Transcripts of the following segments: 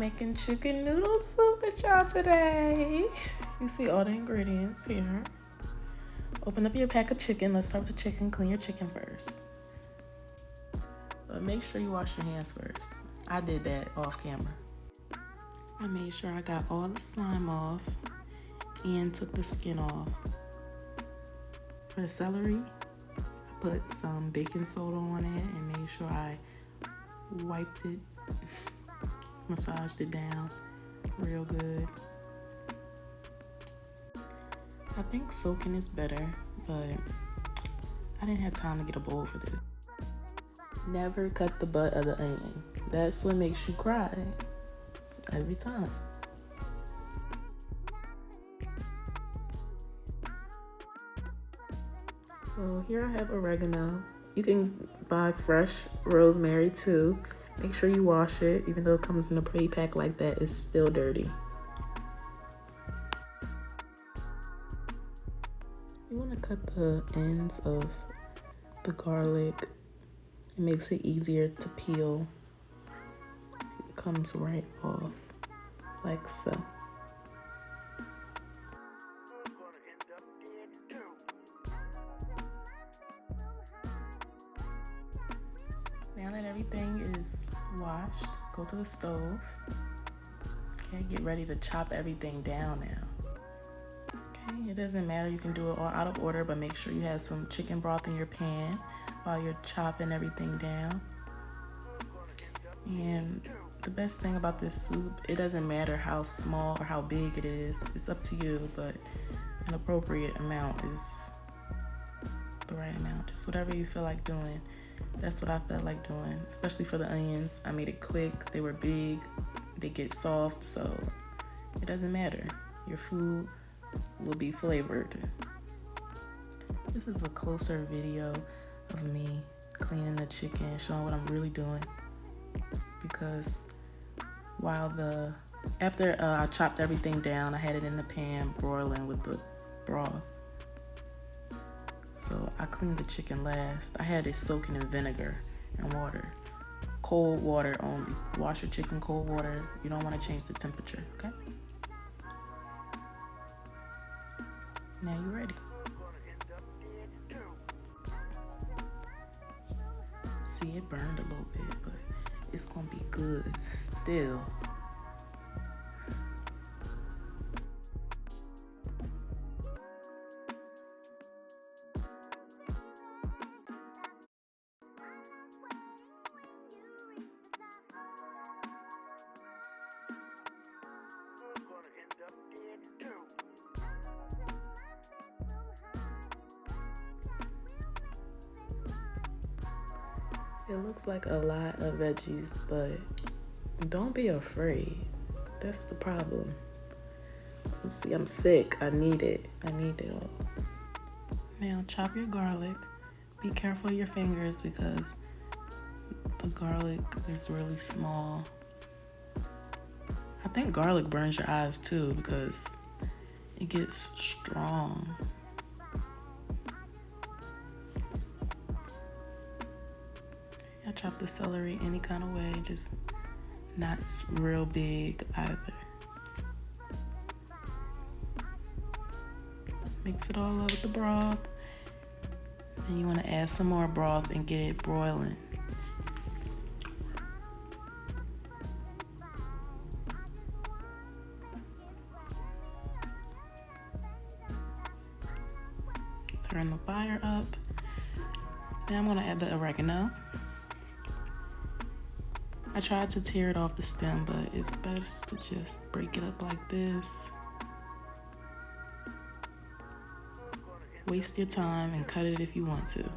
making chicken noodle soup with y'all today. You see all the ingredients here. Open up your pack of chicken. Let's start with the chicken. Clean your chicken first. But make sure you wash your hands first. I did that off camera. I made sure I got all the slime off and took the skin off. For the celery, I put some baking soda on it and made sure I wiped it, massaged it down real good. I think soaking is better, but I didn't have time to get a bowl for this. Never cut the butt of the onion. That's what makes you cry every time. So here I have oregano. You can buy fresh rosemary too. Make sure you wash it. Even though it comes in a pre-pack like that, it's still dirty. You want to cut the ends of the garlic. It makes it easier to peel. It comes right off like so. Now that everything is washed, go to the stove. Okay, get ready to chop everything down now. Okay, it doesn't matter, you can do it all out of order, but make sure you have some chicken broth in your pan while you're chopping everything down. And the best thing about this soup, it doesn't matter how small or how big it is. It's up to you, but an appropriate amount is the right amount. Just whatever you feel like doing. That's what I felt like doing, especially for the onions. I made it quick. They were big. They get soft, so it doesn't matter. Your food will be flavored. This is a closer video of me cleaning the chicken, showing what I'm really doing. Because after I chopped everything down, I had it in the pan broiling with the broth. So I cleaned the chicken last. I had it soaking in vinegar and water. Cold water only. Wash your chicken cold water. You don't want to change the temperature, okay? Now you're ready. See, it burned a little bit, but it's gonna be good still. It looks like a lot of veggies, but don't be afraid. That's the problem. See, I'm sick. I need it. I need it all. Now chop your garlic. Be careful of your fingers because the garlic is really small. I think garlic burns your eyes too because it gets strong. I chop the celery any kind of way, just not real big either. Mix it all up with the broth. And you want to add some more broth and get it broiling. Turn the fire up. Now I'm going to add the oregano. I tried to tear it off the stem, but it's best to just break it up like this. Waste your time and cut it if you want to.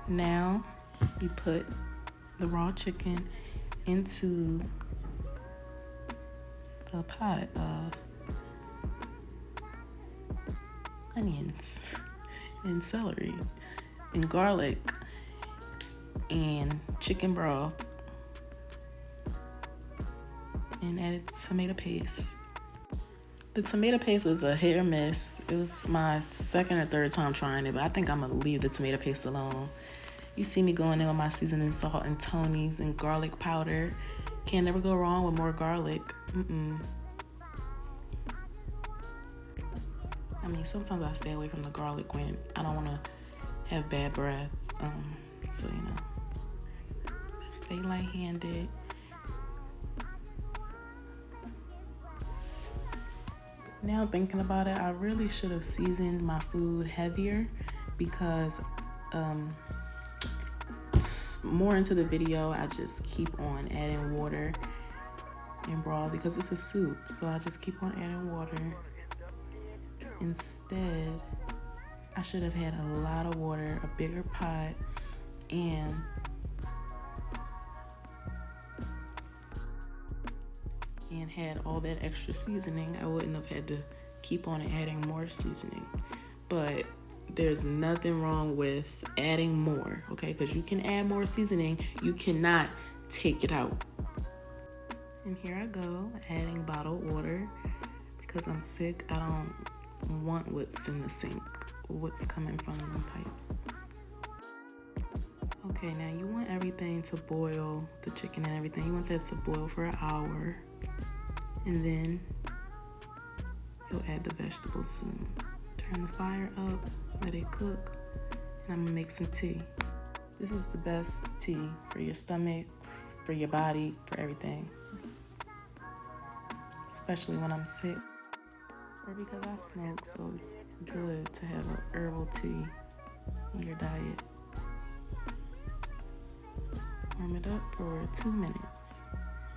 Now you put the raw chicken into the pot of onions and celery and garlic and chicken broth and added tomato paste. The tomato paste was a hit or miss. It was my second or third time trying it, but I think I'm gonna leave the tomato paste alone You see me going in with my seasoning salt and Tony's and garlic powder. Can't never go wrong with more garlic. I mean, sometimes I stay away from the garlic when I don't want to have bad breath. So, you know, stay light-handed. Now thinking about it, I really should have seasoned my food heavier because more into the video, I just keep on adding water and broth because it's a soup. So I just keep on adding water. Instead, I should have had a lot of water, a bigger pot, and had all that extra seasoning. I wouldn't have had to keep on adding more seasoning. But there's nothing wrong with adding more, okay? Because you can add more seasoning. You cannot take it out. And here I go, adding bottled water because I'm sick. I don't want what's in the sink, what's coming from the pipes. Okay, now you want everything to boil, the chicken and everything. You want that to boil for an hour. And then you'll add the vegetables soon. Turn the fire up, let it cook, and I'm gonna make some tea. This is the best tea for your stomach, for your body, for everything. Especially when I'm sick or because I smoke, so it's good to have an herbal tea in your diet. Warm it up for 2 minutes.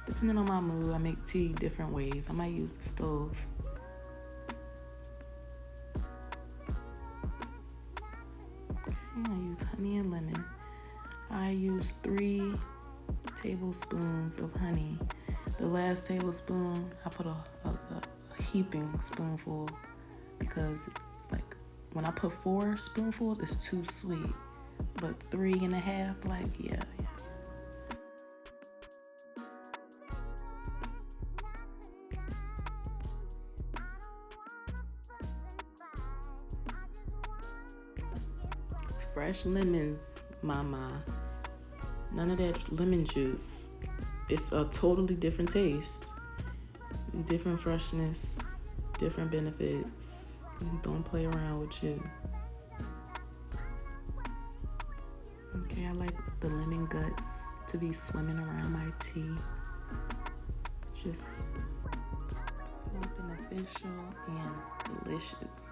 Depending on my mood, I make tea different ways. I might use the stove. I use honey and lemon. I use 3 tablespoons of honey. The last tablespoon, I put a heaping spoonful because it's like when I put 4 spoonfuls, it's too sweet. But 3.5, like, yeah. Fresh lemons, mama. None of that lemon juice. It's a totally different taste. Different freshness, different benefits. Don't play around with you. Okay, I like the lemon guts to be swimming around my tea. It's just so beneficial and delicious.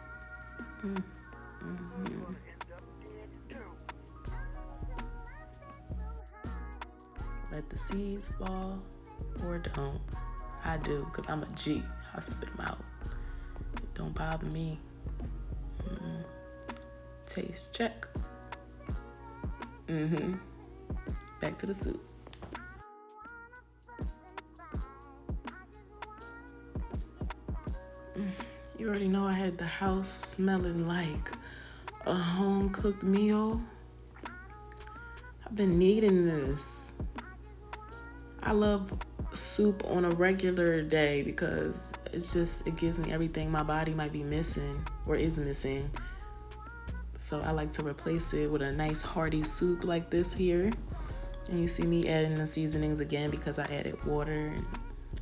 Let the seeds fall or don't. I do, because I'm a G. I spit them out. It don't bother me. Taste check. Back to the soup. You already know I had the house smelling like a home-cooked meal. I've been needing this. I love soup on a regular day because it gives me everything my body might be missing or is missing. So I like to replace it with a nice hearty soup like this here. And you see me adding the seasonings again because I added water and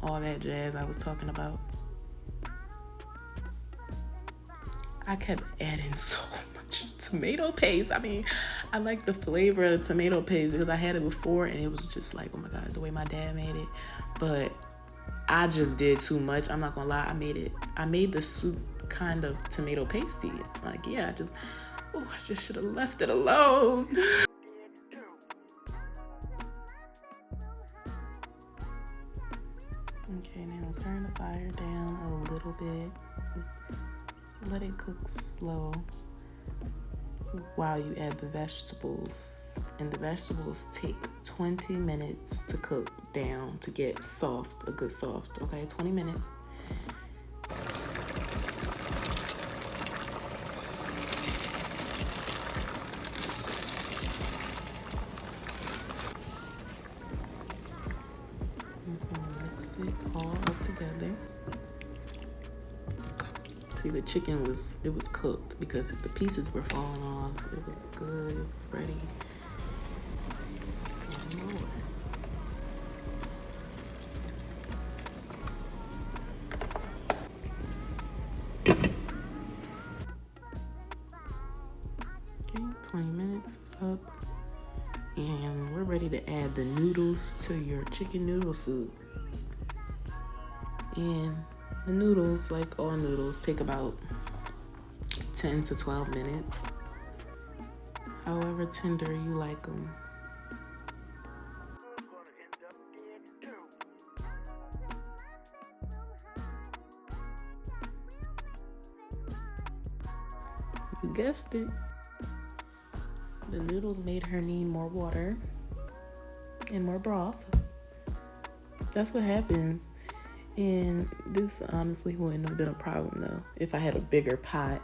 all that jazz I was talking about. I kept adding so much tomato paste. I mean, I like the flavor of the tomato paste because I had it before and it was just like, oh my God, the way my dad made it. But I just did too much. I'm not gonna lie, I made the soup kind of tomato pasty. Like, yeah, I just should have left it alone. Okay, now turn the fire down a little bit. Just let it cook slow while you add the vegetables. And the vegetables take 20 minutes to cook down to get soft, a good soft, okay? 20 minutes. Mix it all up together. See, the chicken was cooked because the pieces were falling off. It was good, it was ready. noodles to your chicken noodle soup. And the noodles, like all noodles, take about 10 to 12 minutes. However tender you like them. You guessed it. The noodles made her need more water and more broth. That's what happens. And this honestly wouldn't have been a problem though. If I had a bigger pot,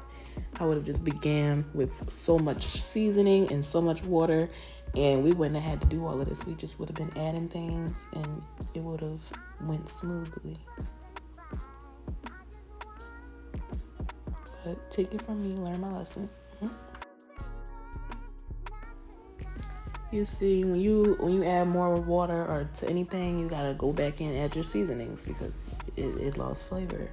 I would have just began with so much seasoning and so much water, and we wouldn't have had to do all of this. We just would have been adding things and it would have went smoothly. But take it from me, learn my lesson. You see, when you add more water or to anything, you gotta go back and add your seasonings because it lost flavor.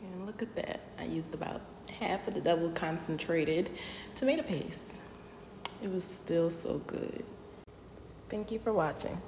And look at that. I used about half of the double concentrated tomato paste. It was still so good. Thank you for watching.